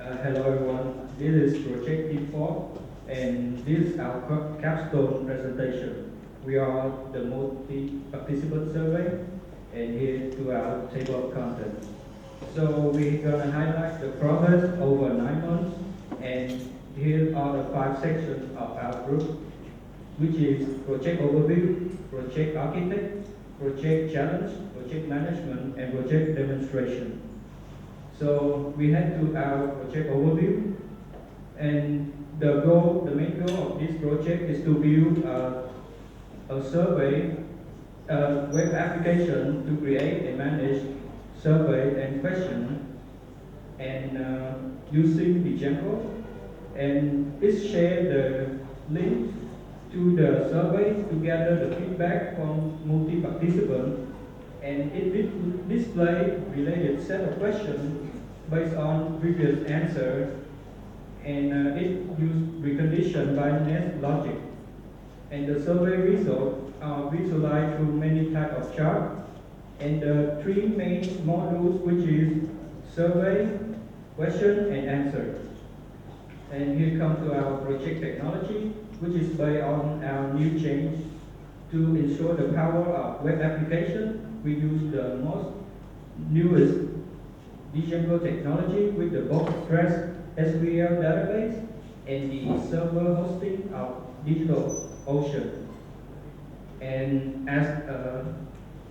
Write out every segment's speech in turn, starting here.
Hello everyone, this is Project Team 4 and this is our capstone presentation. We are the multi-participant survey and here to our table of contents. So we're going to highlight the progress over 9 months and here are the 5 sections of our group, which is project overview, project architect, project challenge, project management and project demonstration. So we head to our project overview, and the main goal of this project is to build a survey, a web application to create and manage survey and question, and using the Django, and it share the link to the survey to gather the feedback from multi-participants, and it display related set of questions based on previous answers, and it uses reconditioned bias logic. And the survey results are visualized through many types of charts, and the 3 main modules, which is survey, question, and answer. And here comes to our project technology, which is based on our new change. To ensure the power of web application, we use the most newest Django technology with the Postgres SQL database and the server hosting of DigitalOcean. And as a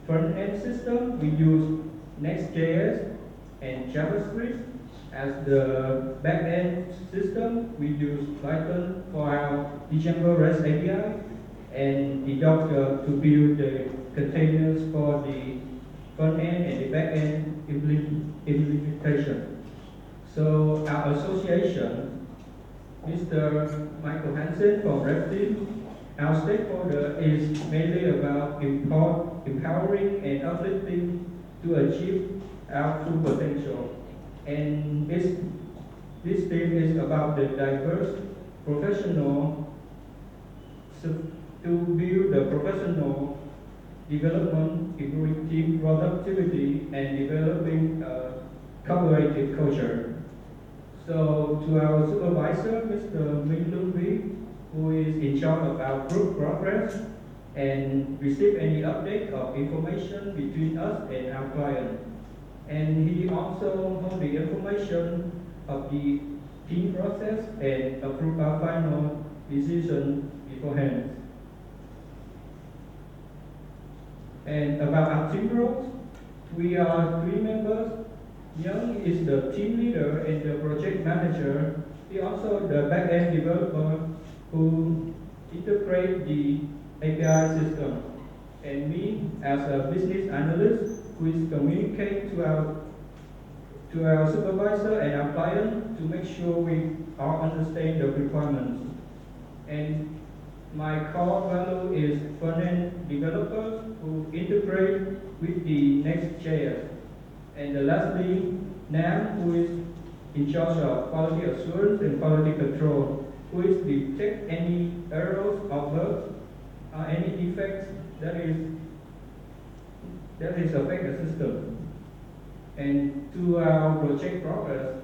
front-end system, we use Next.js and JavaScript. As the back-end system, we use Python for our Django REST API and the Docker to build the containers for the front-end and the back-end implementation. So our association, Mr. Michael Hansen from ReF.Team, our stakeholder is mainly about empowering and uplifting to achieve our full potential. And this team is about the diverse professional to build the professional development, improving team productivity, and developing a collaborative culture. So to our supervisor, Mr. Minh Lung Vi, who is in charge of our group progress and receive any update of information between us and our client. And he also hold the information of the team process and approve our final decision beforehand. And about our team roles, we are 3 members. Young is the team leader and the project manager. He also the back-end developer who integrate the API system. And me as a business analyst who is communicate to our supervisor and our client to make sure we all understand the requirements. And my core value is front-end developers who integrate with the Next.js. And lastly, Nam, who is in charge of quality assurance and quality control, who is detect any errors or bugs or any defects that is affect the system. And to our project progress,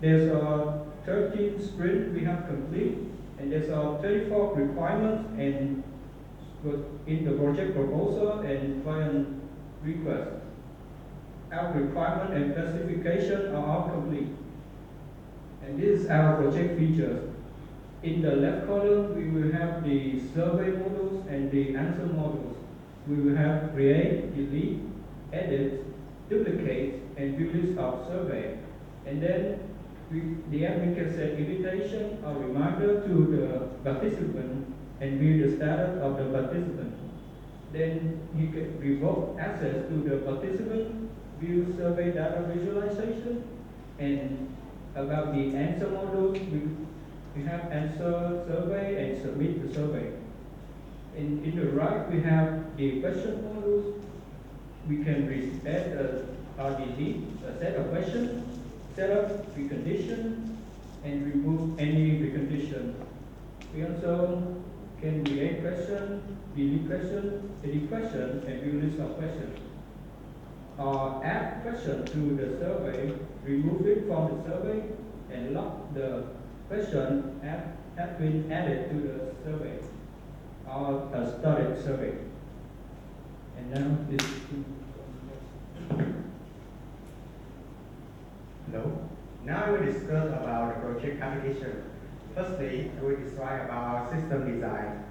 there's a 13 sprint we have complete, and there's a 34 requirements and in the project proposal and client request. Our requirement and specification are all complete. And this is our project features. In the left column, we will have the survey modules and the answer modules. We will have create, delete, edit, duplicate, and view list of survey. And then the admin can set invitation or reminder to the participant and view the status of the participant. Then he can revoke access to the participant, view survey data visualization, and about the answer modules, we have answer survey and submit the survey. In the right, we have the question modules. We can reset or delete a set of questions, set up precondition, and remove any precondition. We also can create question, delete question, edit question, and view list of questions. Or add question to the survey, remove it from the survey, and log the question have been added to the survey or a storage survey. And now this. Hello. Now I will discuss about the project application. Firstly, I will describe about system design.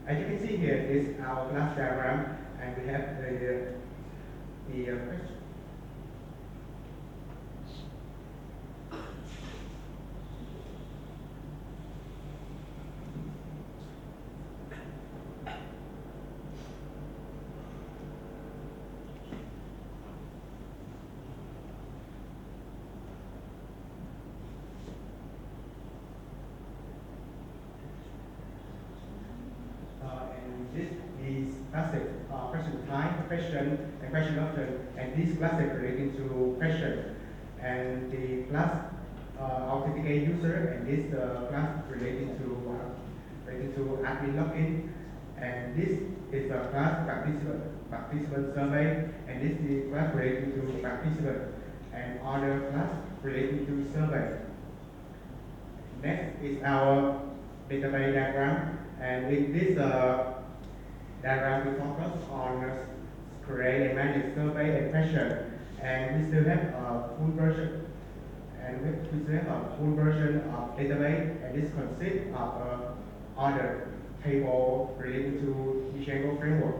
As you can see here, this is our class diagram, and we have the question. And this is classic question time, question, and question option, and this classic relating to question. And the class authenticate user, and this class relating to admin login, and this is the class participant survey, and this is the class relating to participant, and other class relating to survey. Next is our database diagram, and in this diagram we focus on create and manage survey and question, and we still have a full version, and we still have a full version of database, and this consists of other table related to Django framework.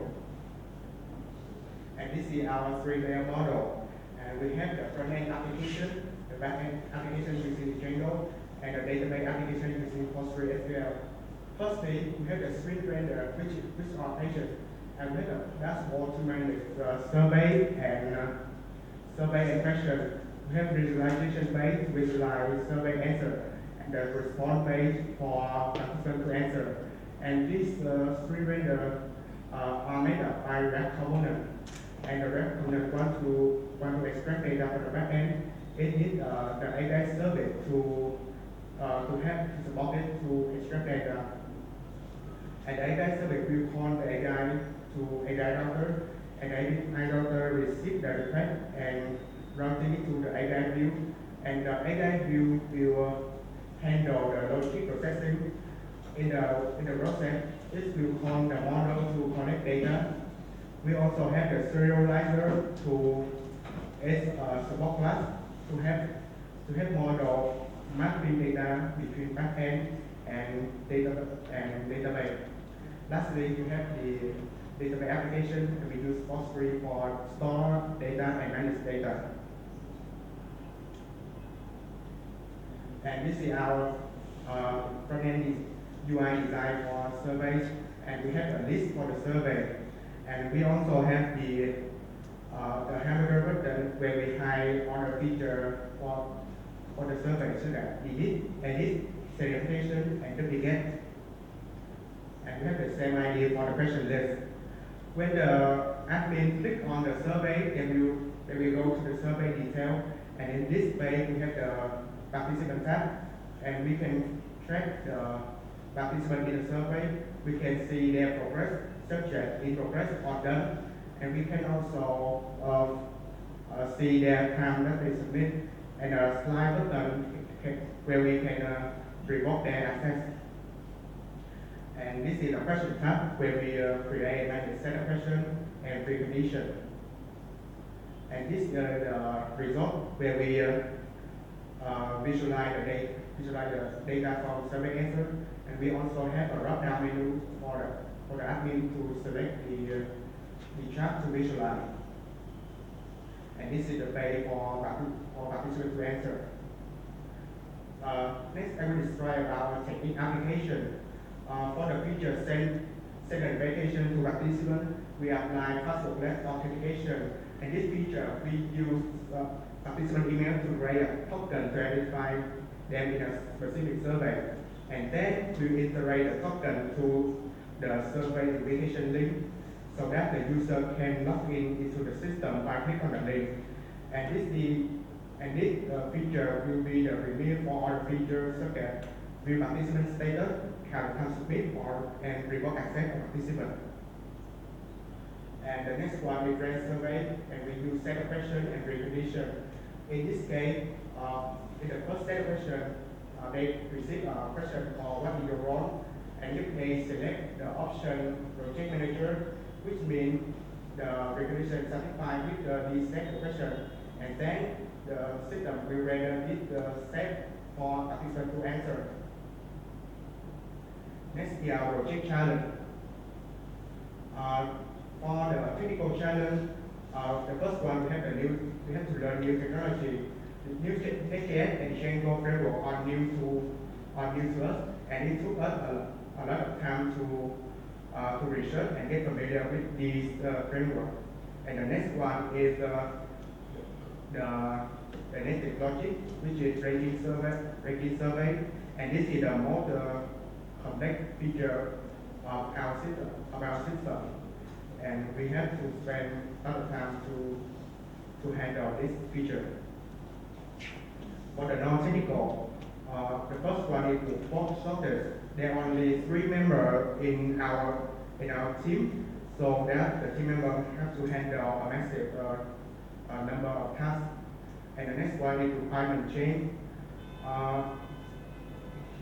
And this is our three-layer model, and we have the front-end application, the back-end application using Django, and the database application using PostgreSQL. Firstly, we have the screen render, which are pages, and we have a dashboard to manage the survey and question. We have visualization page to visualize survey answer, and the response page for participant to answer. And these screen render are made up by ReF component, and the ReF component want to extract data from the backend. It needs the API service to support it to extract data. And the API service will call the API to API router, and the API router receive the request and routing it to the API view, and the API view will handle the logic processing. In the process, it will call the model to collect data. We also have the serializer as a support class to have model mapping data between backend and database. Lastly, you have the database application, and we use Postgre for store data and manage data. And this is our front-end UI design for surveys, and we have a list for the survey. And we also have the hamburger button where we hide all the feature for the survey, so that edit, segmentation, and duplicate. And we have the same idea for the question list. When the admin click on the survey, they will go to the survey detail, and in this page we have the participant tab, and we can track the participant in the survey. We can see their progress, such as in progress or done, and we can also see their time that they submit, and a slide button where we can revoke their access. And this is a question tab where we create like a set of question and precondition. And this is the result where we visualize the data from survey answer, and we also have a drop-down menu for the admin to select the chart to visualize. And this is the page for participants to answer. Next, I will describe our technique application. For the feature send vacation to participant, we apply passwordless authentication. And this feature, we use participant email to create a token to identify them in a specific survey. And then we integrate the token to the survey invitation link, so that the user can log in into the system by clicking on the link. And this feature will be the reveal for all the features such as view participant status, can submit and revoke access of participant. And the next one is grant survey, and we use set of question and precondition. In this case, In the first set question, they receive a question called what is your role? And if they select the option project manager, which means the recognition satisfied with the set question, and then the system will render this set for participant to answer. Next is our project challenge. For the technical challenge, the first one we have to learn new technology. The new Next.js and Django framework are new to us, and it took us a lot of time to research and get familiar with these framework. And the next one is the native logic, which is ranking survey, and this is the most complex feature of our system, and we have to spend a lot of time to handle this feature. For the non-technical, the first one is the form sorters. There are only 3 members in our team, so that the team members have to handle a massive number of tasks. And the next one is requirement change.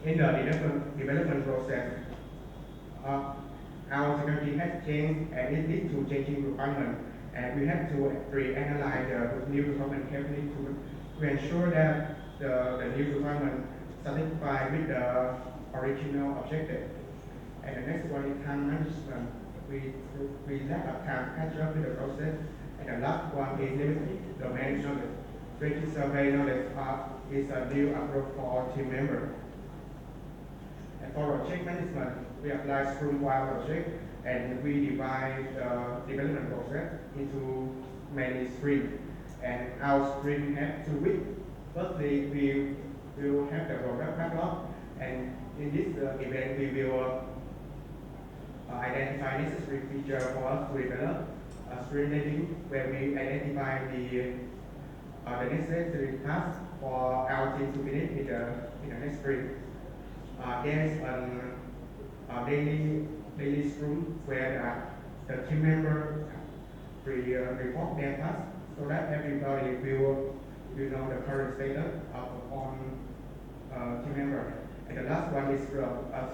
In the development process, our technology has changed and it leads to changing requirement, and we have to reanalyze the new requirement carefully to ensure that the new requirement satisfy with the original objective. And the next one is time management. We lack of time to catch up with the process. And the last one is limited domain knowledge. Ranking survey knowledge is a new approach for our team members. And for project management, we apply Scrum-wide project, and we divide the development process into many sprints. And our sprint have 2 weeks. Firstly, we will have the product backlog, and in this event, we will identify necessary feature for us to develop a sprint landing, where we identify the necessary tasks for our team to finish in the next sprint. There's a daily scrum where the team member report their tasks so that everybody will know the current status of team member. And the last one is a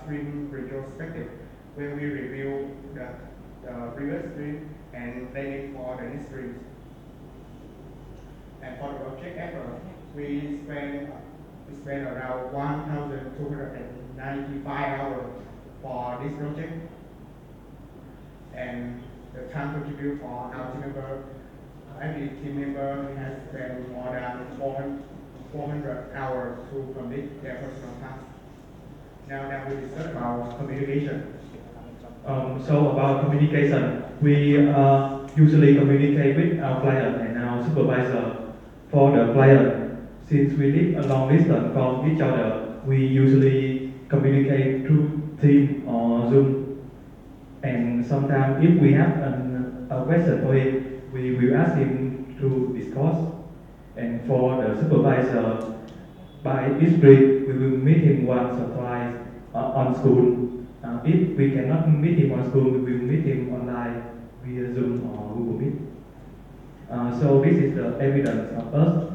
sprint retrospective, where we review the previous sprint and planning for the next sprint. And for the project effort, we spend around 1,295 hours for this project, and the time contributed for our team member, every team member has spent more than 400 hours to complete their personal tasks. Now we discuss about communication. So about communication, we usually communicate with our client and our supervisor. For the client, since we live a long distance from each other, we usually communicate through Team or Zoom. And sometimes if we have a question for him, we will ask him to discuss. And for the supervisor, by each week, we will meet him once or twice on school. If we cannot meet him on school, we will meet him online via Zoom or Google Meet. So this is the evidence of us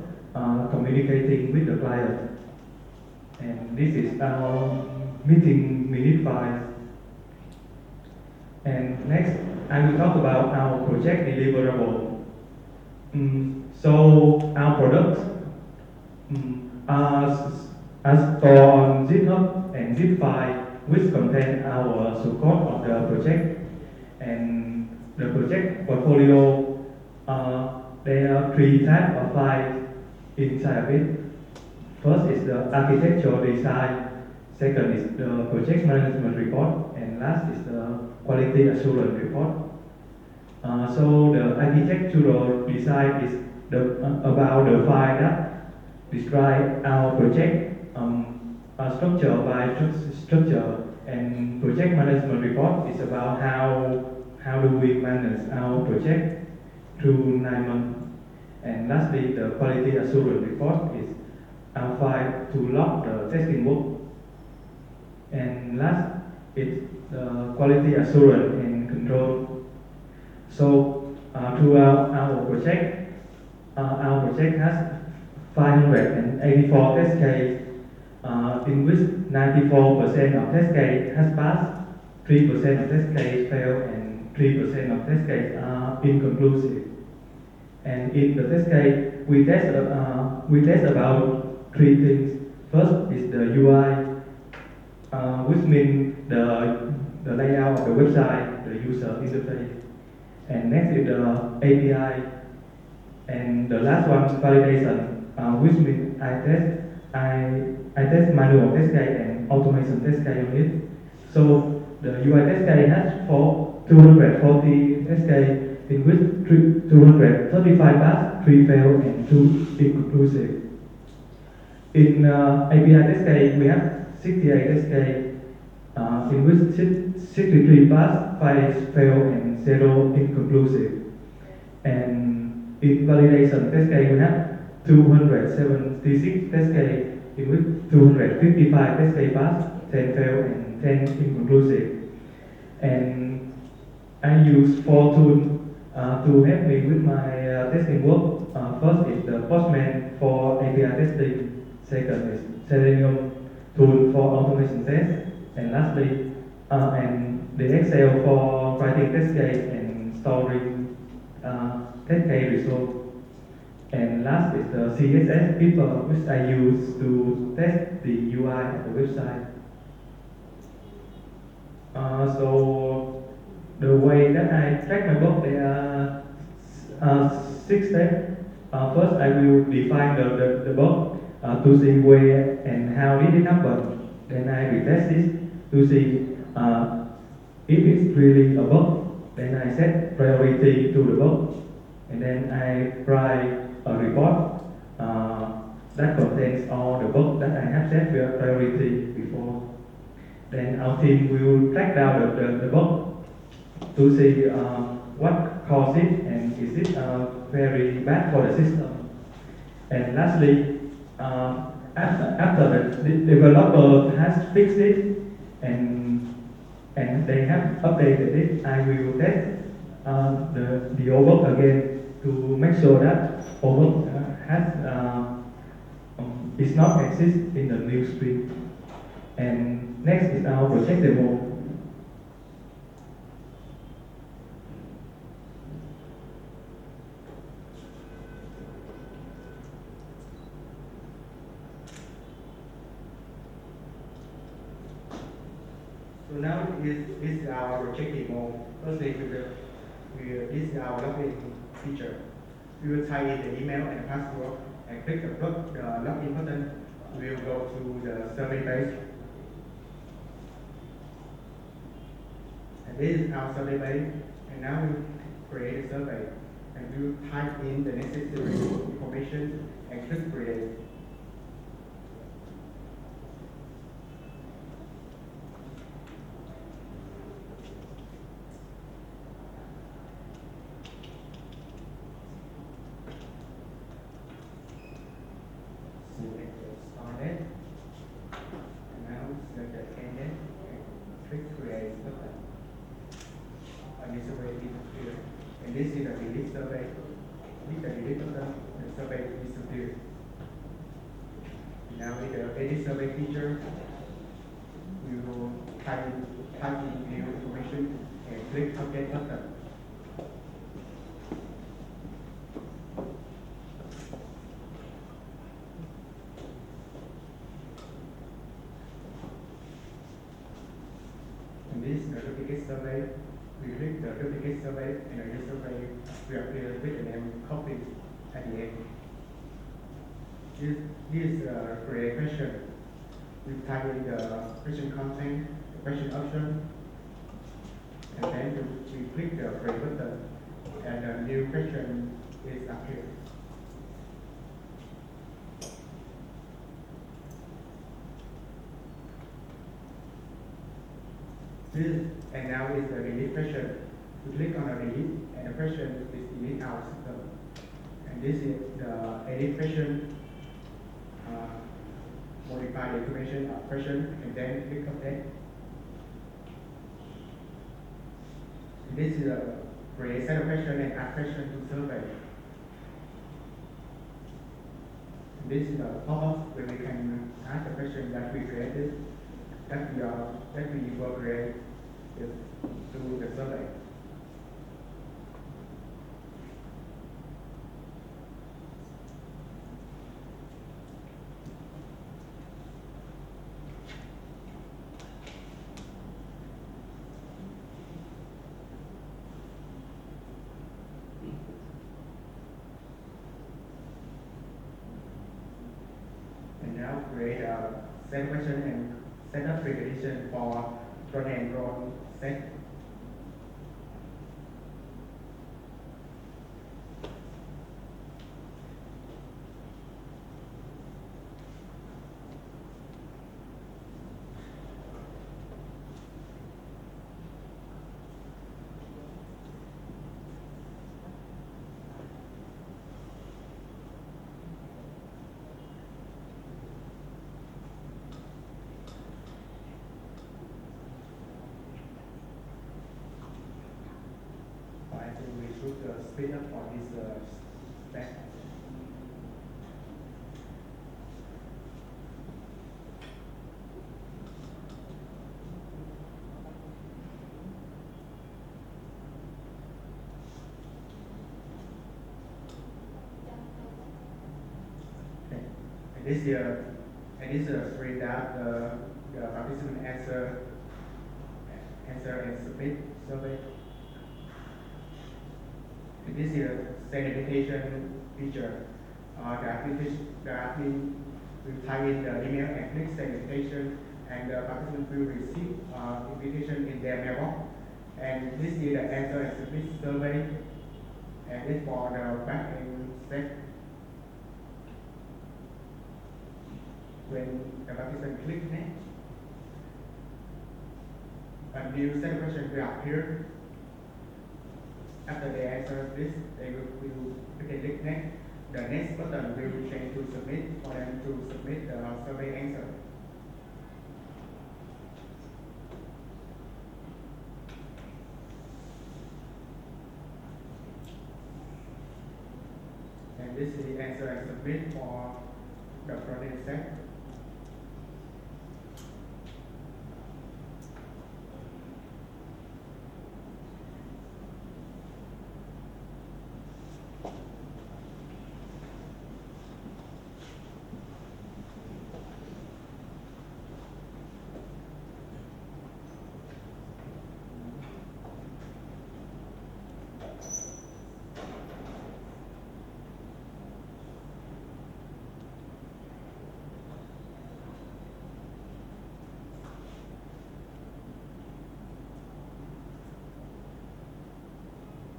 communicating with the client. And this is our meeting minute file. And next, I will talk about our project deliverable. So our products are stored on GitHub and zip file, which contain our source code of the project. And the project portfolio, there are 3 types of files inside of it. First is the architectural design, second is the project management report, and last is the quality assurance report. So the architectural design is about the file that describe our project structure by structure, and project management report is about how do we manage our project through 9 months. And lastly, the quality assurance report is our file to log the testing work. And last is the quality assurance and control. So throughout our project has 584 test case, in which 94% of test case has passed, 3% of test case failed, and 3% of test case are inconclusive. And in the test case, we test about three things. First is the UI, which means the layout of the website, the user interface. And next is the API. And the last one, validation, which means I test manual test case and automation test case on it. So the UI test case has 240 test case, in which 235 pass, 3 fail, and 2 inconclusive. In API test case, we have 68 test case, in which 63 pass, 5 fail, and 0 inconclusive. And in validation test case, we have 276 test case, in which 255 test case pass, 10 fail, and 10 inconclusive. And I use 4 tools to help me with my testing work. First is the Postman for API testing. Second is Selenium tool for automation test. And lastly, and the Excel for writing test case and storing test case result. And last is the CSS people, which I use to test the UI of the website. So the way that I track my bug, there are 6 steps. First, I will define the bug to see where and how did it happen. Then I retest it to see if it's really a bug. Then I set priority to the bug, and then I write a report that contains all the bugs that I have set priority before. Then our team will track down the bug to see what caused it and is it very bad for the system. And lastly, after the developer has fixed it and they have updated it, I will test the old bug again to make sure that old bug is not exist in the new sprint. And next is our project demo. So now this is our project demo. Firstly, this is our login feature. We will type in the email and password and click the login button. We will go to the survey page. And this is our survey page. And now we create a survey. And we will type in the necessary information and click create. Started. And now select the ended and click create button. And this survey is here. And this is the delete survey. Click the delete button, the survey disappears. Now with the edit survey feature, we will type in new information and click update button. And this is the duplicate survey. We click the duplicate survey and the new survey will appear with the name copy at the end. This is create question. We type in the question content, the question option, and then we click the create button, and the new question is appeared. And now is the delete question. We click on the delete, and the question is delete our system. And this is the edit question. Modify the information of question, and then click update. And this is a create set of question and add question to survey. And this is a pop-up where we can ask the question that we created, that we will create through the survey. And now create a set question and set up precondition for front end role set. I think we should speed up for this step. Okay. And this here, screen that the participant answer and submit survey. And this is a segmentation feature. The admin will type in the email and click segmentation, and the participant will receive invitation in their mailbox. And this is the answer and submit survey, and this for the backend set. When the participant click next, a new set question will appear. After they answer this, they will click next. The next button will change to submit for them to submit the survey answer. And this is the answer and submit for the front-end set.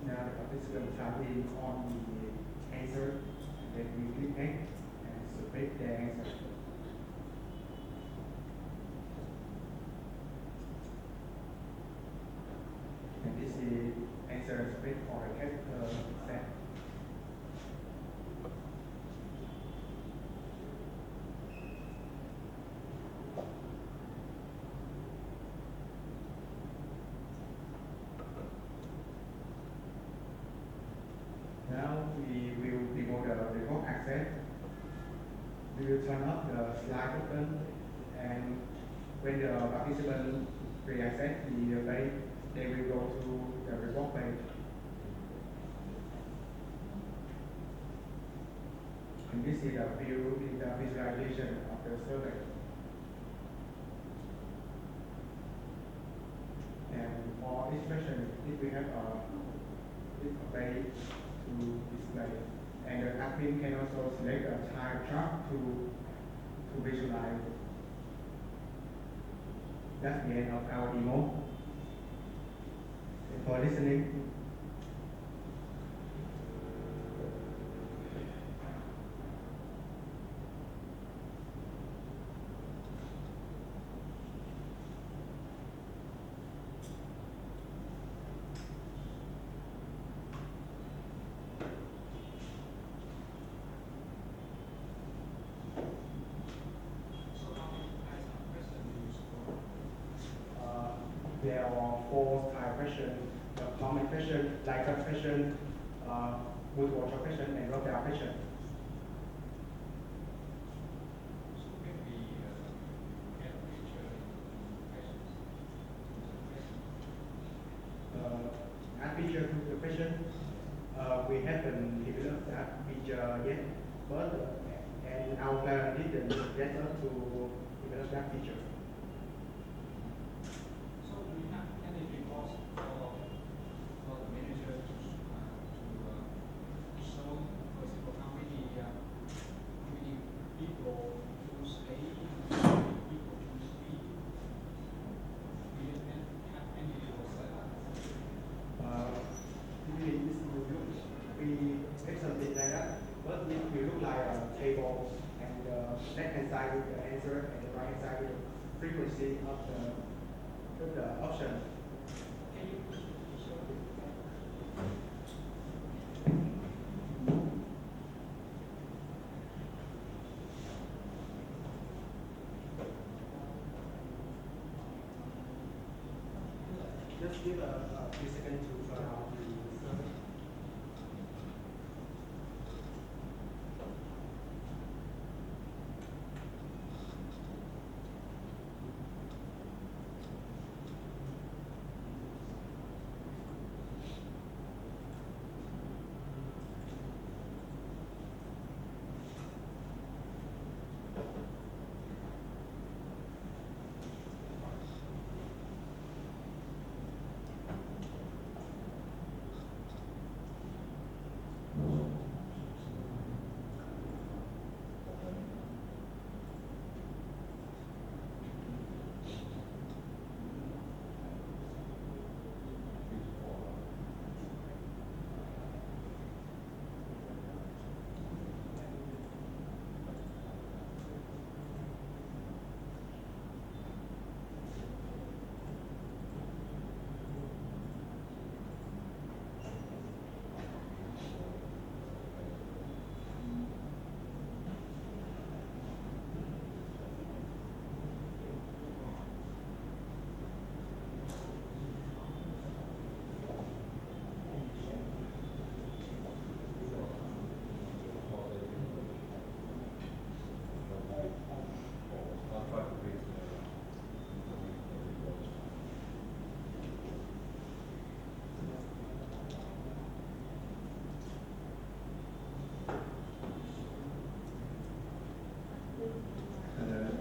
Now the participant type in on the answer, and then we click next and submit the answer. And this is answer submit for the character set. Now we will demo the remote access. We will turn up the slide button, and when the participant re-access the page, they will go to the report page. And this is the view in the visualization of the survey. And for each question, if we have a page to display, and the admin can also select a time chart to visualize. That's the end of our demo. Thanks for listening. There are 4 type questions: the common question, like a question, multiple choice question, and wrote down question. have feature yet, but and our client didn't get us to develop that feature. So do you have any reports for the manager to show, for example, how many people choose A, how many people choose B? Do you have any reports like that? Usually this will look, we take something like that, but it will look like a table, and the left hand side with the answer, and the right hand side with the frequency of the option. Can you show it? Just give a few seconds to turn on the server.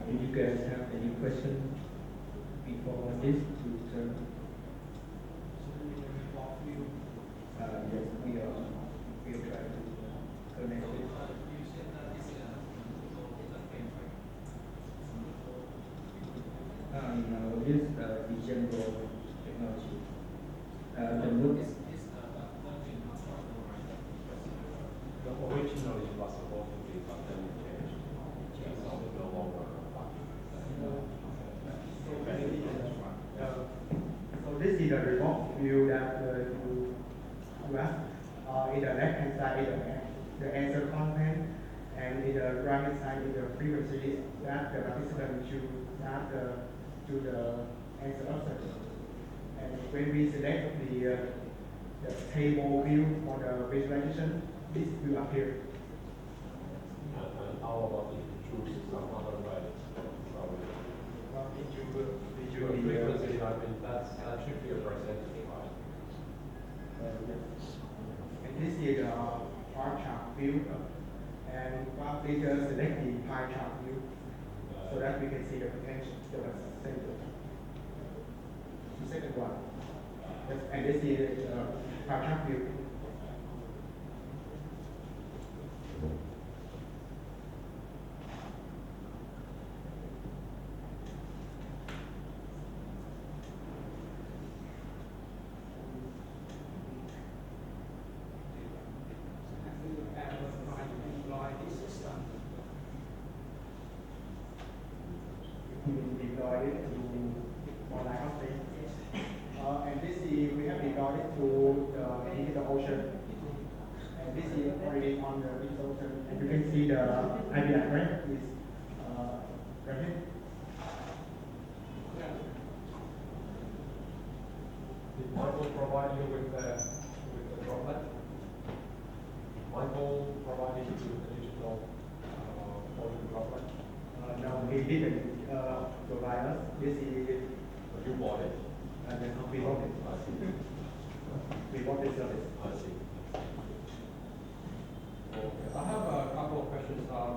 Do you guys have any questions before this to turn? Yes, we are trying to connect it. You said that this is a No, this is general technology. The look is The original is was supposed to be, but then it changed. It's no longer So this is the remote view that you have. In the left hand side is the answer content, and in the right hand side is the frequency that the participant choose that to the answer option. And when we select the table view for the visualization, this will appear. And how about if you choose some other way? Your frequency, I mean, that should be a percentage, right? And this is the bar chart view, and later select the pie chart view, so that we can see the potential, the percentage. The second one, and this is the pie chart view. Deploy it to online hosting. And this is, we have deployed it to the digital ocean. And this is already on the digital ocean. And you can see the IP address is right here. Did Michael provide you with the droplet? Michael provided you with the digital audio droplet? No, he didn't provide us. This is, But you bought it? we bought it. I see. We bought this service. I see. start.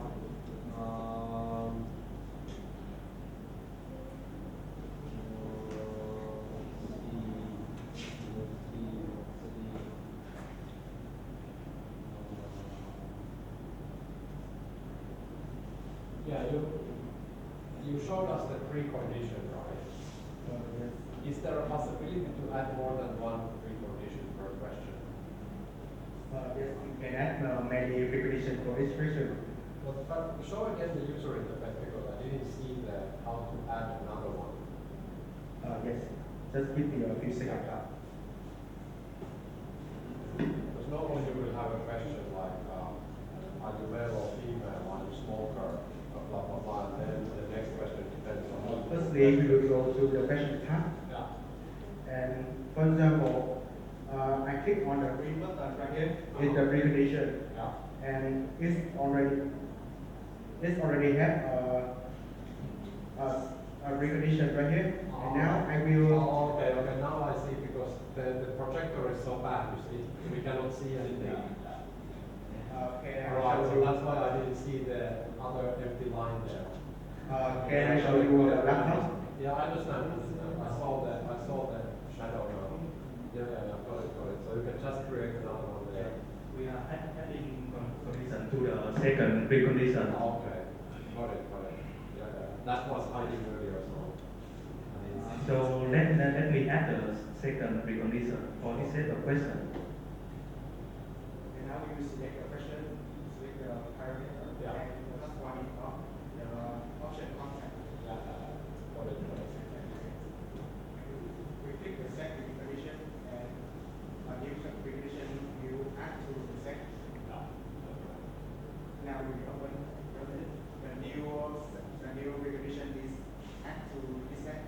Yeah, you showed us the precondition, right? Is there a possibility to add more than one precondition per question? Yes, you can add many preconditions for each question. But show again the user interface because I didn't see how to add another one. Yes, just give me a few seconds. Because normally you will have a question like, are you male or female, are you smoker, blah, blah, blah, and then the next question depends on what. Firstly, we will go to the question tab. Yeah. And for example, I click on the green button right here. It's the precondition. Yeah. And it's already have a precondition right here. And now I will. Oh, okay, now I see because the projector is so bad, you see, we cannot see anything. Can I Right, show so you? that's why I didn't see the other empty line there. Can I show you the laptop? Yeah, I understand. I saw the shadow now. Yeah, got it. So you can just create another one there. We are adding condition to the second precondition. Okay, got it. Yeah. That was hiding earlier, so. So let me add the second precondition for this set of questions. And now we will select the question, select the parameter, Yeah. and the last one is the option content. Yeah, got it. We click the set precondition and a new precondition will add to the set. Now we will open it. The new precondition is add to this set.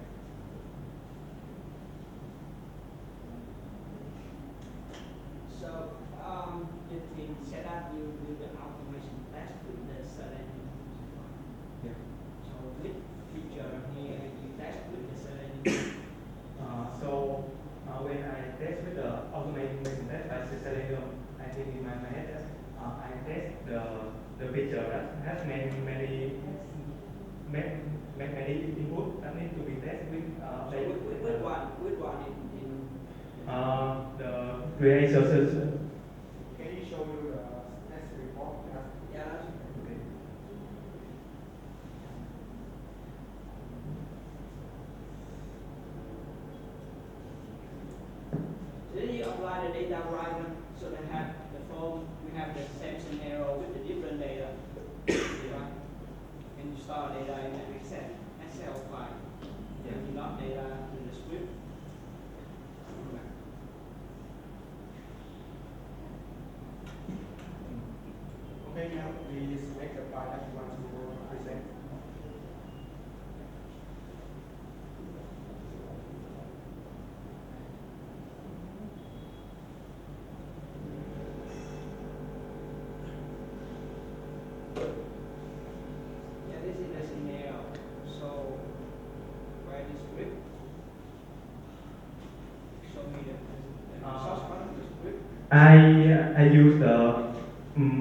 So, the team set up you do the automation test with the Selenium. Yeah. So, which feature here you test with the Selenium? When I test with the automation test by Selenium, I think in my head, I test the feature that has many input that need to be tested with. So, which one in The create sources. Can you show you the test report? yeah, Okay. then you apply the data right so they have the form, we have the same scenario with the different data. Right? And you store data in an Excel file. And you load data to the script. Okay, now we select the file that you want to present. Yeah, this is the scenario. So, write the script. Show me the source code of the script. I use the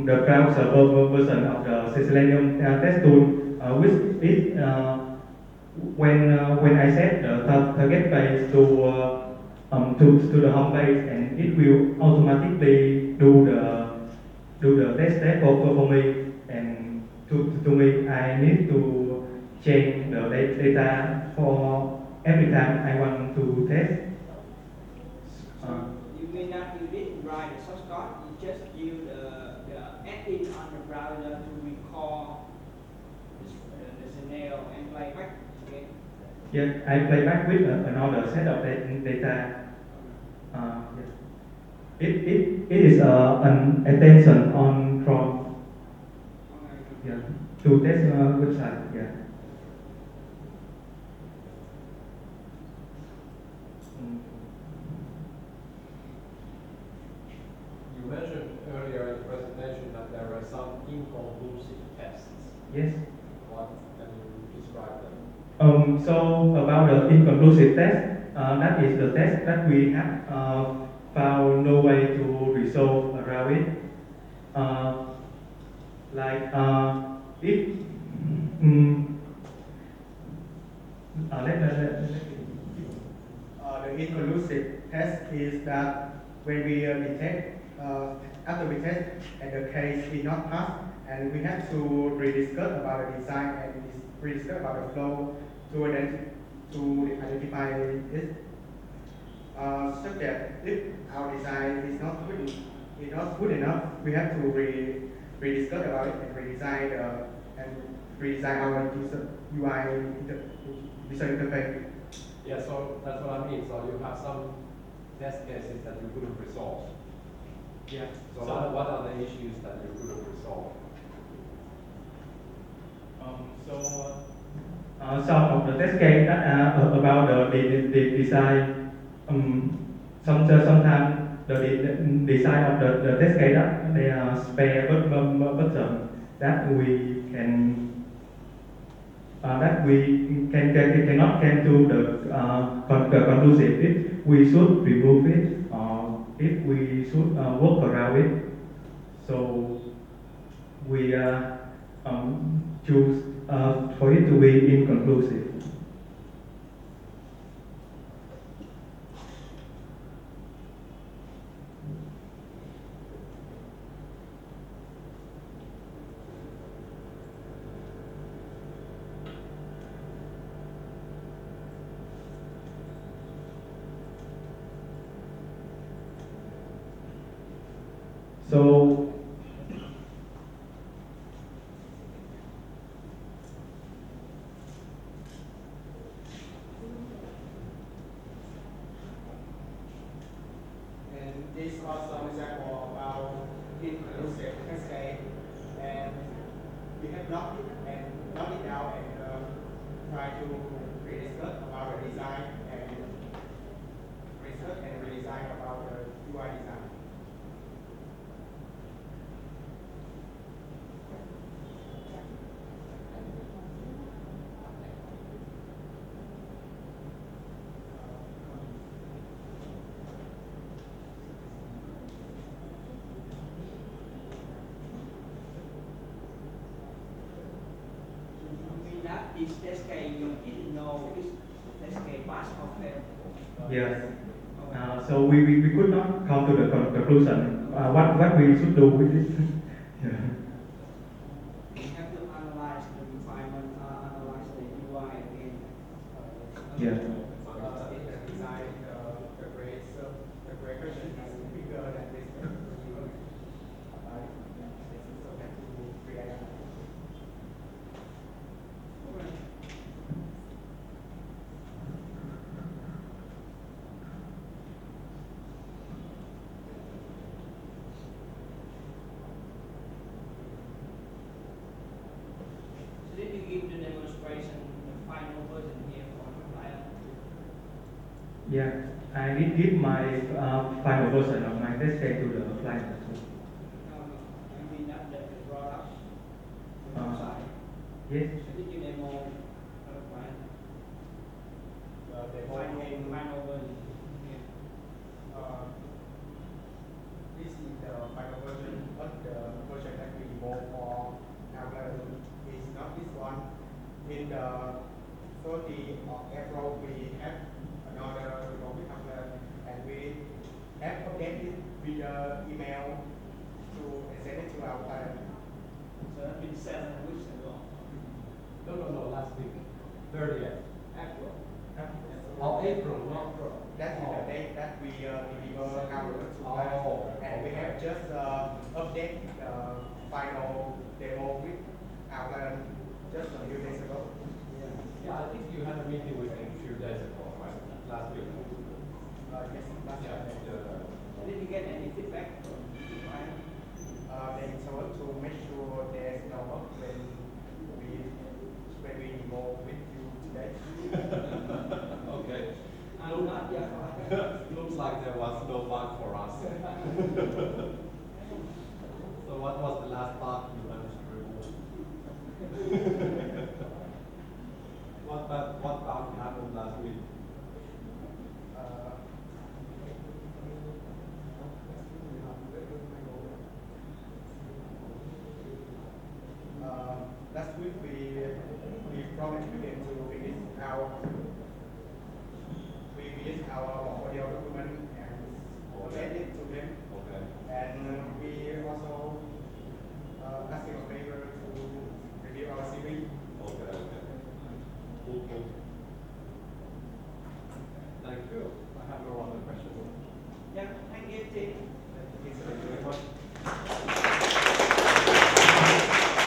browser version of the Selenium test tool, which is when I set the target page to the home page, and it will automatically do the test for me, and to me I need to change the data for every time I want to test. You mean that you didn't write the source code, you just use the add-in on the browser to recall the scenario and play back again? Yeah, I play back with another set of data. Yes. It is an attention on from yeah to test website. Yeah. You mentioned earlier in the presentation that there were some inconclusive tests. Yes. What can you describe them? So about the inconclusive test, that is the test that we have found no way to resolve around it. Like if um, The inclusive test is that when we detect, after we test and the case is not passed, and we have to rediscuss about the design and rediscuss about the flow to identify it. Such that if our design is not good enough, we have to rediscuss about it and redesign our user interface. Yeah, so that's what I mean. So you have some test cases that you couldn't resolve. yeah. So what are the issues that you couldn't resolve? Some of the test case about the design, sometimes the design of the test case that they are spare button that we cannot can do the conclusive if we should remove it or if we should work around it. So we choose for it to be inconclusive. So And these are some examples about inclusive test case, and we have locked it down and try to rediscuss about the design and research and redesign about the UI design. I mean that is test case you didn't know is test case pass or fail. yes. So we could not come to the conclusion what we should do with it. Yeah. You have to analyze the requirement, analyze the UI again. Yeah. In the design, the grade question is bigger than this. So have to create. So did you give the demonstration the final version here for the client? Yeah, I did give my final version of my test case to the client as well. No, no. I mean that the products, the Uh, website. Yes. So did you demo for the client? The Final version. Yeah. This is the final version, but the version that we go for Tableau is not this one. In the 30th of April, we have another report with Tableau, and we have updated with the email to send it to our client. So that's been 7 weeks ago. No, last week. 30th. April. Oh, April, not That is the date that we deliver our to client, Oh, and we have just updated the final demo with our client just a few days ago. Yeah, I think you had a meeting with him a few days ago, right? Last week. Yes, last Yeah. Friday. Did you get any feedback from the client? They told to make sure there's no bug when we go with you today. Okay. I'm not yet. Looks like there was no bug for us. So what was Thank you. I have no other questions. Yeah, thank you, Tim. Thank you very much.